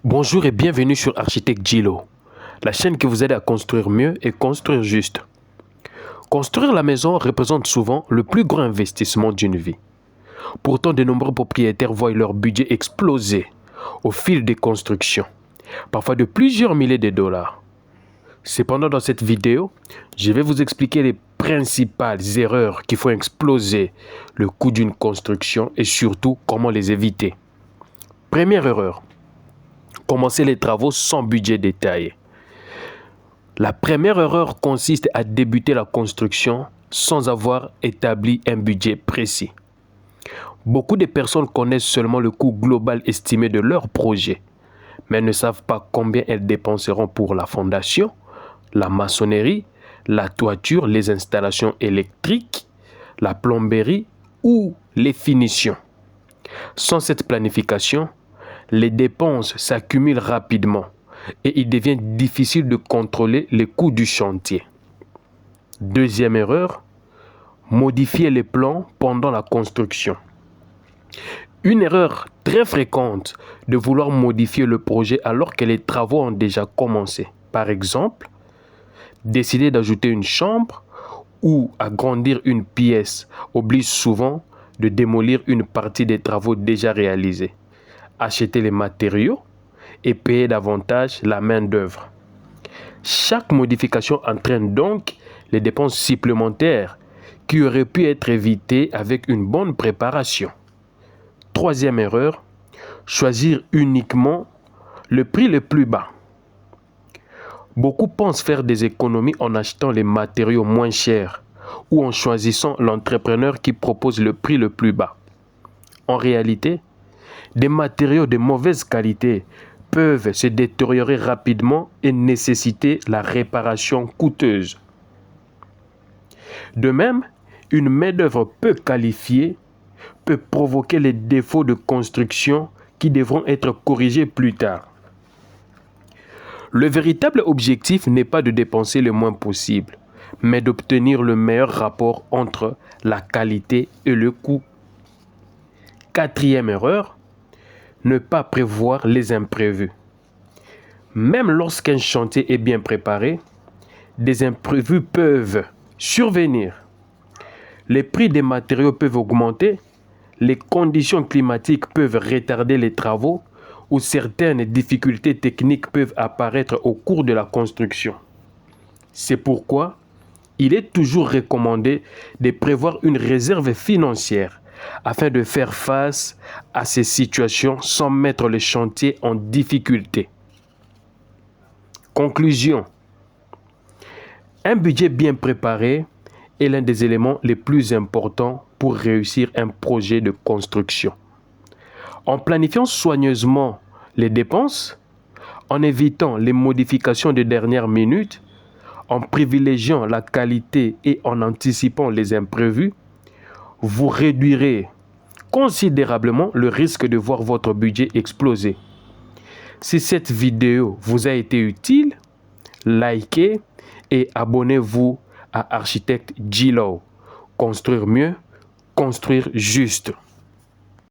Bonjour et bienvenue sur Architecte Gilo, la chaîne qui vous aide à construire mieux et construire juste. Construire la maison représente souvent le plus grand investissement d'une vie. Pourtant, de nombreux propriétaires voient leur budget exploser au fil des constructions, parfois de plusieurs milliers de dollars. Cependant, dans cette vidéo, je vais vous expliquer les principales erreurs qui font exploser le coût d'une construction et surtout comment les éviter. Première erreur. Commencer les travaux sans budget détaillé. La première erreur consiste à débuter la construction sans avoir établi un budget précis. Beaucoup de personnes connaissent seulement le coût global estimé de leur projet, mais ne savent pas combien elles dépenseront pour la fondation, la maçonnerie, la toiture, les installations électriques, la plomberie ou les finitions. Sans cette planification, les dépenses s'accumulent rapidement et il devient difficile de contrôler les coûts du chantier. Deuxième erreur, modifier les plans pendant la construction. Une erreur très fréquente de vouloir modifier le projet alors que les travaux ont déjà commencé. Par exemple, décider d'ajouter une chambre ou agrandir une pièce oblige souvent de démolir une partie des travaux déjà réalisés, acheter les matériaux et payer davantage la main-d'œuvre. Chaque modification entraîne donc les dépenses supplémentaires qui auraient pu être évitées avec une bonne préparation. Troisième erreur, choisir uniquement le prix le plus bas. Beaucoup pensent faire des économies en achetant les matériaux moins chers ou en choisissant l'entrepreneur qui propose le prix le plus bas. En réalité, des matériaux de mauvaise qualité peuvent se détériorer rapidement et nécessiter la réparation coûteuse. De même, une main-d'œuvre peu qualifiée peut provoquer les défauts de construction qui devront être corrigés plus tard. Le véritable objectif n'est pas de dépenser le moins possible, mais d'obtenir le meilleur rapport entre la qualité et le coût. Quatrième erreur, ne pas prévoir les imprévus. Même lorsqu'un chantier est bien préparé, des imprévus peuvent survenir. Les prix des matériaux peuvent augmenter, les conditions climatiques peuvent retarder les travaux ou certaines difficultés techniques peuvent apparaître au cours de la construction. C'est pourquoi il est toujours recommandé de prévoir une réserve financière afin de faire face à ces situations sans mettre le chantier en difficulté. Conclusion. Un budget bien préparé est l'un des éléments les plus importants pour réussir un projet de construction. En planifiant soigneusement les dépenses, en évitant les modifications de dernière minute, en privilégiant la qualité et en anticipant les imprévus, vous réduirez considérablement le risque de voir votre budget exploser. Si cette vidéo vous a été utile, likez et abonnez-vous à Architecte Gilo. Construire mieux, construire juste.